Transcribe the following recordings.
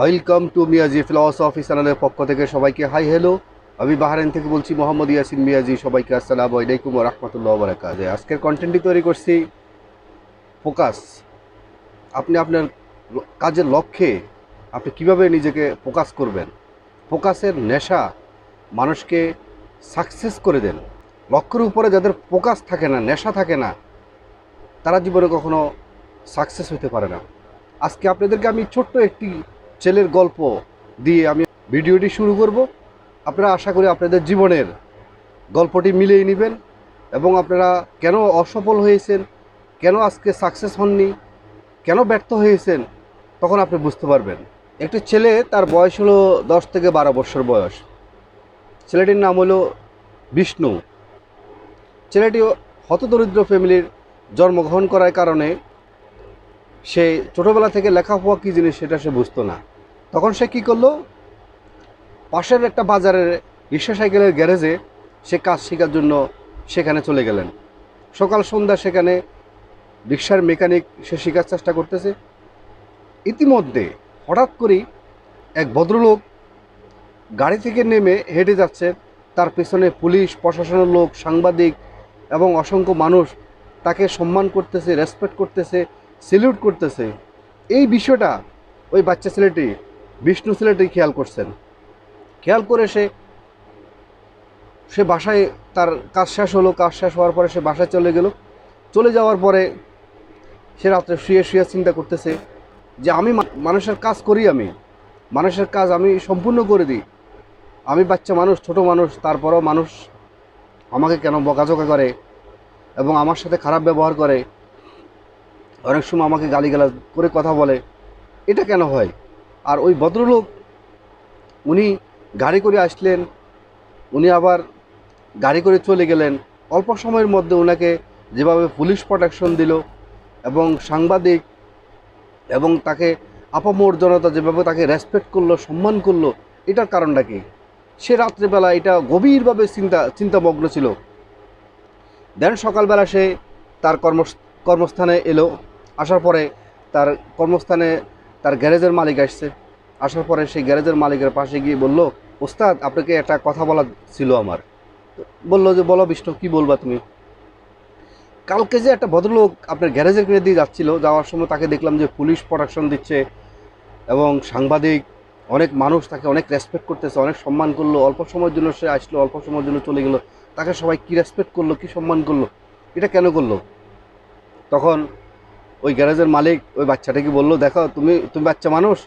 Welcome to Miyaji philosophy চ্যানেলের পক্ষ থেকে সবাইকে হাই হ্যালো। আমি বাহারাইন থেকে বলছি মোহাম্মদ ইয়াসিন মিয়াজি। সবাইকে আসসালামু আলাইকুম ওয়া রাহমাতুল্লাহি ওয়া বারাকাতুহু। আজকের কন্টেন্টটি তৈরি করছি ফোকাস। আপনি আপনার কাজের লক্ষ্যে আপনি কিভাবে নিজেকে ফোকাস করবেন। ফোকাসের নেশা মানুষকে সাকসেস করে দেন। লক্ষ্যের উপরে যাদের ফোকাস থাকে না, নেশা থাকে না, তারা জীবনে কখনো সাকসেস হতে পারে না। আজকে আপনাদেরকে আমি ছোট্ট একটি ছেলের গল্প দিয়ে আমি ভিডিওটি শুরু করব। আপনারা আশা করি আপনাদের জীবনের গল্পটি মিলিয়ে নেবেন এবং আপনারা কেন অসফল হয়েছেন, কেন আজকে সাকসেস হননি, কেন ব্যর্থ হয়েছেন, তখন আপনি বুঝতে পারবেন। একটি ছেলে, তার বয়স হলো 10 থেকে 12 বছর বয়স। ছেলেটির নাম হলো বিষ্ণু। ছেলেটি হতদরিদ্র ফ্যামিলির জন্মগ্রহণ করার কারণে সে ছোটোবেলা থেকে লেখাপড়া কী জিনিস সেটা সে বুঝতো না। তখন সে কী করলো, পাশের একটা বাজারের রিক্সা সাইকেলের গ্যারেজে সে কাজ শেখার জন্য সেখানে চলে গেলেন। সকাল সন্ধ্যা সেখানে রিক্সার মেকানিক সে শেখার চেষ্টা করতেছে। ইতিমধ্যে হঠাৎ করেই এক ভদ্রলোক গাড়ি থেকে নেমে হেঁটে যাচ্ছে। তার পেছনে পুলিশ প্রশাসনের লোক, সাংবাদিক এবং অসংখ্য মানুষ তাকে সম্মান করতেছে, রেসপেক্ট করতেছে, সেলিউট করতেছে। এই বিষয়টা ওই বাচ্চা ছেলেটি, বিষ্ণু ছেলেটি খেয়াল করছেন। খেয়াল করে সে বাসায়, তার কাজ শেষ হলো। কাজ শেষ হওয়ার পরে সে বাসায় চলে গেল। চলে যাওয়ার পরে সে রাত্রে শুয়ে শুয়ে চিন্তা করতেছে যে আমি মানুষের কাজ করি, আমি মানুষের কাজ আমি সম্পূর্ণ করে দিই। আমি বাচ্চা মানুষ, ছোট মানুষ, তারপরেও মানুষ আমাকে কেন বকাঝকা করে এবং আমার সাথে খারাপ ব্যবহার করে, অনেক সময় আমাকে গালিগালাজ করে কথা বলে, এটা কেন হয়? আর ওই ভদ্রলোক, উনি গাড়ি করে আসলেন, উনি আবার গাড়ি করে চলে গেলেন। অল্প সময়ের মধ্যে ওনাকে যেভাবে পুলিশ প্রোটেকশন দিল এবং সাংবাদিক এবং তাকে আপামর জনতা যেভাবে তাকে রেসপেক্ট করলো, সম্মান করলো, এটার কারণটা কি? সে রাত্রেবেলা এটা গভীরভাবে চিন্তামগ্ন ছিল। দেন সকালবেলা সে তার কর্মস্থানে এলো। আসার পরে তার কর্মস্থানে তার গ্যারেজের মালিক আসছে। আসার পরে সেই গ্যারেজের মালিকের পাশে গিয়ে বলল, ওস্তাদ, আপনাকে একটা কথা বলা ছিল আমার। বলল যে, বলো বিষ্ণু, কী বলবা তুমি? কালকে যে একটা ভদ্রলোক আপনার গ্যারেজের কিনে দিয়ে যাচ্ছিল, যাওয়ার সময় তাকে দেখলাম যে পুলিশ প্রোটেকশন দিচ্ছে এবং সাংবাদিক, অনেক মানুষ তাকে অনেক রেসপেক্ট করতেছে, অনেক সম্মান করলো। অল্প সময়ের জন্য সে আসলো, অল্প সময়ের জন্য চলে গেলো, তাকে সবাই কী রেসপেক্ট করলো, কী সম্মান করলো, এটা কেন করলো? তখন ওই গ্যারেজের মালিক ওই বাচ্চাটাকে বললো, দেখো, তুমি তুমি বাচ্চা মানুষ,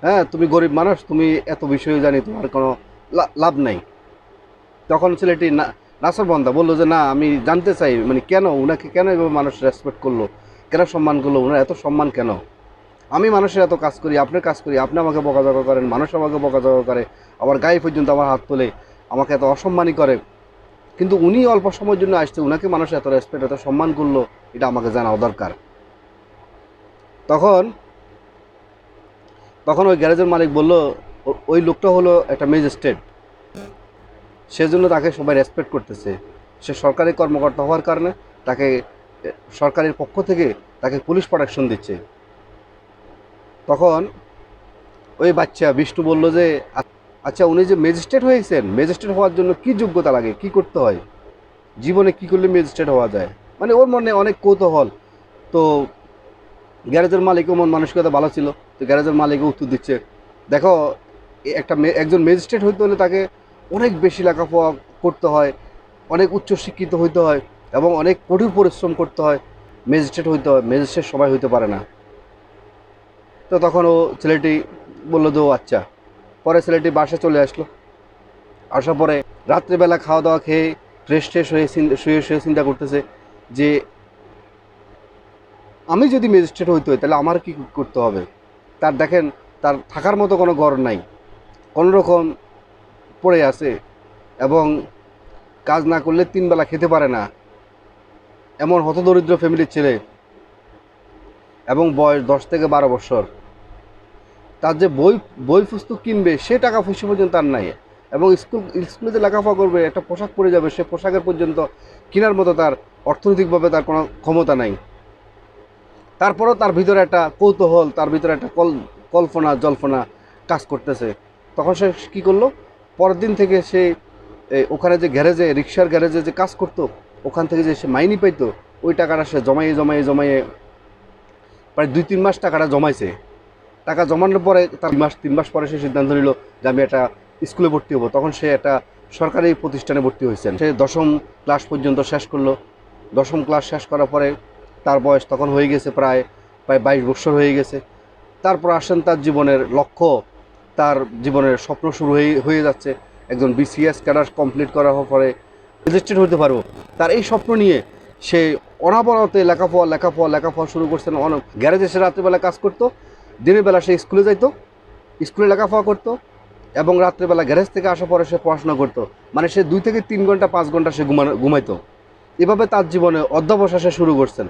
হ্যাঁ, তুমি গরিব মানুষ, তুমি এত বিষয়ে জানি তোমার কোনো লাভ নাই। তখন ছেলেটি নাসরবান্দা বললো যে, না, আমি জানতে চাই, মানে কেন ওনাকে, কেন এভাবে মানুষ রেসপেক্ট করলো, কেন সম্মান করলো, ওনার এত সম্মান কেন? আমি মানুষের এত কাজ করি, আপনার কাজ করি, আপনি আমাকে বকাঝকা করেন, মানুষ আমাকে বকাঝকা করে, আবার গায়ে পর্যন্ত আমার হাত তোলে, আমাকে এত অসম্মানই করে। কিন্তু উনি অল্প সময়ের জন্য আসছে, উনাকে মানুষ এত রেসপেক্ট, এত সম্মান করলো, এটা আমাকে জানাও দরকার। তখন তখন ওই গ্যারেজের মালিক বলল, ওই লোকটা হলো একটা ম্যাজিস্ট্রেট, সেজন্য তাকে সবাই রেসপেক্ট করতেছে। সে সরকারি কর্মকর্তা হওয়ার কারণে তাকে সরকারের পক্ষ থেকে তাকে পুলিশ প্রোটেকশন দিচ্ছে। তখন ওই বাচ্চা বিষ্ণু বলল যে, আচ্ছা, উনি যে ম্যাজিস্ট্রেট হয়েছেন, ম্যাজিস্ট্রেট হওয়ার জন্য কি যোগ্যতা লাগে, কি করতে হয়, জীবনে কি করলে ম্যাজিস্ট্রেট হওয়া যায়? মানে ওর মনে অনেক কৌতূহল। তো গ্যারেজের মালিকও মন মানসিকতা ভালো ছিল। তো গ্যারেজের মালিকও উত্তর দিচ্ছে, দেখো, একজন ম্যাজিস্ট্রেট হইতে হলে তাকে অনেক বেশি লেখাপড়া করতে হয়, অনেক উচ্চশিক্ষিত হইতে হয় এবং অনেক কঠোর পরিশ্রম করতে হয়, ম্যাজিস্ট্রেট হইতে হয়। ম্যাজিস্ট্রেট সবাই হইতে পারে না। তো তখন ছেলেটি বললো যে, ও আচ্ছা। পরে ছেলেটি বাসায় চলে আসলো। আসার পরে রাত্রেবেলা খাওয়া দাওয়া খেয়ে ফ্রেশ ট্রেশ হয়ে শুয়ে শুয়ে চিন্তা করতেছে যে, আমি যদি ম্যাজিস্ট্রেট হইতে হয় তাহলে আমার কী করতে হবে। তার দেখেন, তার থাকার মতো কোনো ঘর নাই, কোনোরকম পড়ে আছে এবং কাজ না করলে 3 বেলা খেতে পারে না, এমন হতদরিদ্র ফ্যামিলির ছেলে এবং বয়স 10 থেকে 12 বছর। তার যে বই পুস্তক কিনবে সে টাকা পয়সা পর্যন্ত তার নাই এবং স্কুলে যে লেখাপড়া করবে, একটা পোশাক পরে যাবে, সে পোশাকের পর্যন্ত কেনার মতো তার অর্থনৈতিকভাবে তার কোনো ক্ষমতা নাই। তারপরেও তার ভিতরে একটা কৌতূহল, তার ভিতরে একটা কল্পনা জল্পনা কাজ করতেছে। তখন সে কী করলো, পরের দিন থেকে সে ওখানে যে গ্যারেজে, রিক্সার গ্যারেজে যে কাজ করতো, ওখান থেকে যে সে মাইনি পাইতো, ওই টাকাটা সে জমাইয়ে প্রায় 2-3 মাস টাকাটা জমাইছে। টাকা জমানোর পরে তার 3 মাস পরে সে সিদ্ধান্ত নিল যে আমি একটা স্কুলে ভর্তি হবো। তখন সে একটা সরকারি প্রতিষ্ঠানে ভর্তি হয়েছেন। সে 10ম ক্লাস পর্যন্ত শেষ করলো। 10ম ক্লাস শেষ করার পরে তার বয়স তখন হয়ে গেছে প্রায় 22 বছর হয়ে গেছে। তারপর আসেন তার জীবনের লক্ষ্য, তার জীবনের স্বপ্ন শুরু হয়ে যাচ্ছে। একজন বিসিএস ক্যাডার কমপ্লিট করার পরে রেজিস্ট্রেট হতে পারবো। তার এই স্বপ্ন নিয়ে সে অনাবরতে লেখাপড়া শুরু করছেন। অনেক গ্যারেজে সে রাত্রিবেলা কাজ করতো, দিনের বেলা সে স্কুলে যাইতো, স্কুলে লেখাপড়া করতো এবং রাত্রেবেলা গ্যারেজ থেকে আসার পরে সে পড়াশোনা করতো। মানে সে 2 থেকে 3 ঘন্টা 5 ঘন্টা সে ঘুমাইতো। এভাবে তার জীবনে অধ্যবসায় সে শুরু করছেন।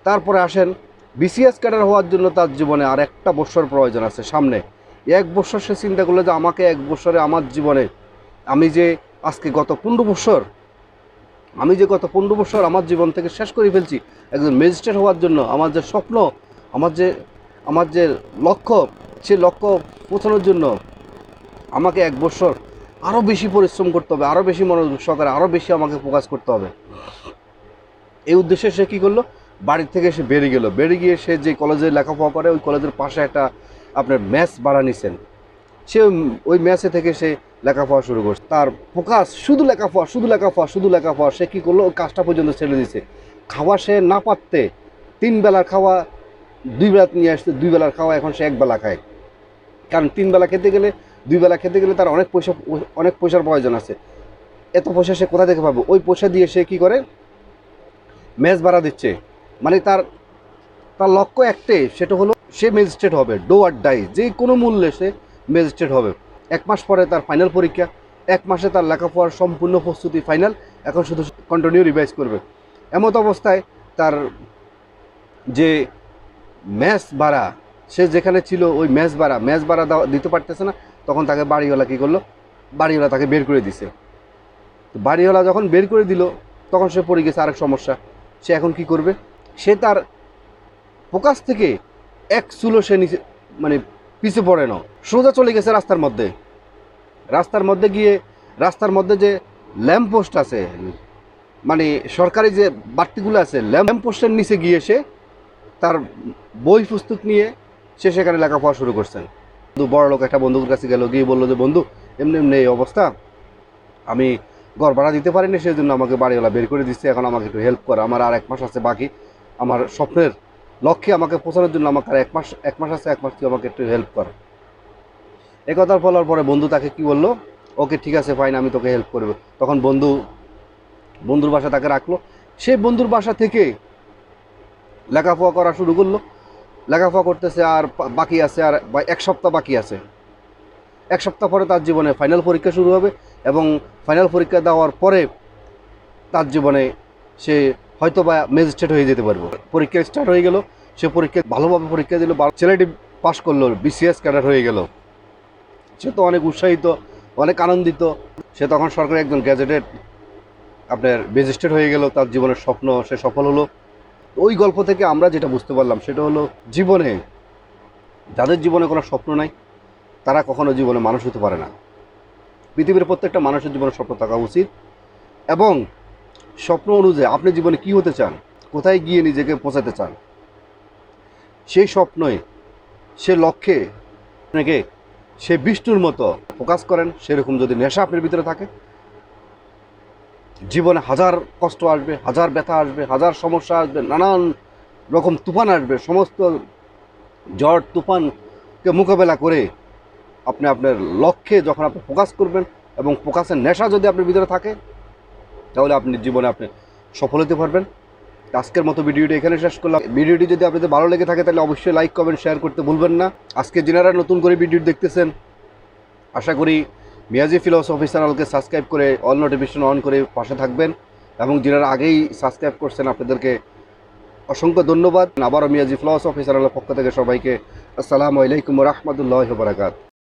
তারপরে আসেন বিসিএস ক্যাডার হওয়ার জন্য তার জীবনে আর একটা বছর প্রয়োজন আছে সামনে। 1 বছর সে চিন্তা করলো যে আমাকে 1 বছরে আমার জীবনে আমি যে আজকে গত 15 বছর আমার জীবন থেকে শেষ করে ফেলছি একজন ম্যাজিস্ট্রেট হওয়ার জন্য। আমার যে স্বপ্ন, আমার যে লক্ষ্য, সে লক্ষ্য পৌঁছানোর জন্য আমাকে 1 বছর আরও বেশি পরিশ্রম করতে হবে, আরও বেশি মনোযোগ সহকারে, আরও বেশি আমাকে ফোকাস করতে হবে। এই উদ্দেশ্যে সে কী করলো, বাড়ির থেকে সে বেরিয়ে গিয়ে সে যে কলেজে লেখাপড়া করে ওই কলেজের পাশে একটা আপনার মেস ভাড়া নিছেন। সে ওই মেসে থেকে সে লেখাপড়া শুরু করছে। তার ফোকাস শুধু লেখাপড়া। সে কী করলো, ওই কাজটা পর্যন্ত ছেড়ে দিয়েছে। খাওয়া সে না পারতে 3 বেলার খাওয়া 2 বেলা নিয়ে আসতে, 2 বেলার খাওয়া এখন সে 1 বেলা খায়। কারণ 3 বেলা খেতে গেলে, 2 বেলা খেতে গেলে তার অনেক পয়সার প্রয়োজন আছে। এত পয়সা সে কোথা থেকে পাবে? ওই পয়সা দিয়ে সে কী করে, মেস ভাড়া দিচ্ছে। মানে তার লক্ষ্য একটাই, সেটা হলো সে ম্যাজিস্ট্রেট হবে, ডো আর ডাই, যে কোনো মূল্যে সে ম্যাজিস্ট্রেট হবে। 1 মাস পরে তার ফাইনাল পরীক্ষা, 1 মাসে তার লেখাপড়ার সম্পূর্ণ প্রস্তুতি ফাইনাল। এখন শুধু কন্টিনিউ রিভাইজ করবে। এমত অবস্থায় তার যে মেস ভাড়া, সে যেখানে ছিল ওই মেস ভাড়া দিতে পারতেছে না। তখন তাকে বাড়িওয়ালা কী করলো, বাড়িওয়ালা তাকে বের করে দিছে। বাড়িওয়ালা যখন বের করে দিল তখন সে পড়ে গেছে আরেক সমস্যা। সে এখন কি করবে? সে তার ফোকাস থেকে 1 চুলো সে নিচে মানে পিছে পড়ে না, সোজা চলে গেছে রাস্তার মধ্যে যে ল্যাম্প পোস্ট আছে, মানে সরকারি যে বাতিগুলো আছে, ল্যাম্প পোস্টের নিচে গিয়ে সে তার বই পুস্তক নিয়ে সে সেখানে লেখাপড়া শুরু করছেন। বড় লোক একটা বন্ধুর কাছে গেল, গিয়ে বললো যে বন্ধু এমনি এই অবস্থা, আমি ঘর ভাড়া দিতে পারিনি, সেই জন্য আমাকে বাড়িওয়ালা বের করে দিচ্ছে। এখন আমাকে একটু হেল্প কর, আমার আর 1 মাস আছে বাকি, আমার স্বপ্নের লক্ষ্যে আমাকে পৌঁছানোর জন্য আমাকে আর 1 মাস আছে, 1 মাস তুই আমাকে একটু হেল্প কর। এ কথা বলার পরে বন্ধু তাকে কি বললো, ওকে ঠিক আছে ফাইন, আমি তোকে হেল্প করবো। তখন বন্ধুর বাসা তাকে রাখলো। সেই বন্ধুর বাসা থেকে লেখাপড়া করা শুরু করলো। লেখাপড়া করতেছে, আর বাকি আছে আর 1 সপ্তাহ বাকি আছে। 1 সপ্তাহ পরে তার জীবনে ফাইনাল পরীক্ষা শুরু হবে এবং ফাইনাল পরীক্ষা দেওয়ার পরে তার জীবনে সে হয়তো বা ম্যাজিস্ট্রেট হয়ে যেতে পারবে। পরীক্ষা স্টার্ট হয়ে গেল, সে ভালোভাবে পরীক্ষা দিল, ছেলেটি পাস করলো, বিসিএস ক্যাডার হয়ে গেল। সে তো অনেক উৎসাহিত, অনেক আনন্দিত। সে তখন সরকারি একজন গ্যাজেটেড আপনার ম্যাজিস্ট্রেট হয়ে গেল। তার জীবনের স্বপ্ন সে সফল হলো। ওই গল্প থেকে আমরা যেটা বুঝতে পারলাম সেটা হলো, জীবনে যাদের জীবনে কোনো স্বপ্ন নাই তারা কখনো জীবনে মানুষ হতে পারে না। পৃথিবীর প্রত্যেকটা মানুষের জীবনে স্বপ্ন থাকা উচিত এবং স্বপ্ন অনুযায়ী আপনি জীবনে কী হতে চান, কোথায় গিয়ে নিজেকে পৌঁছাতে চান, সেই স্বপ্নই, সে লক্ষ্যে আপনাকে সে বিষ্ণুর মতো ফোকাস করেন। সেরকম যদি নেশা আপনার ভিতরে থাকে, জীবনে হাজার কষ্ট আসবে, হাজার ব্যথা আসবে, হাজার সমস্যা আসবে, নানান রকম তুফান আসবে। সমস্ত ঝড় তুফানকে মোকাবেলা করে আপনি আপনার লক্ষ্যে যখন আপনি ফোকাস করবেন এবং ফোকাসের নেশা যদি আপনার ভিতরে থাকে, তাহলে আপনি জীবনে আপনি সফল হতে পারবেন। আজকের মতো ভিডিওটি এখানে শেষ করলাম। ভিডিওটি যদি আপনাদের ভালো লেগে থাকে তাহলে অবশ্যই লাইক, কমেন্ট, শেয়ার করতে ভুলবেন না। আজকে যারা নতুন করে ভিডিও দেখতেছেন, আশা করি মিয়াজি ফিলসফি চ্যানেলকে সাবস্ক্রাইব করে অল নোটিফিকেশন অন করে পাশে থাকবেন এবং যারা আগেই সাবস্ক্রাইব করছেন আপনাদেরকে অসংখ্য ধন্যবাদ। আবারও মিয়াজি ফিলসফি চ্যানেলের পক্ষ থেকে সবাইকে আসসালামু আলাইকুম ওয়া রাহমাতুল্লাহি ওয়া বারাকাতুহু।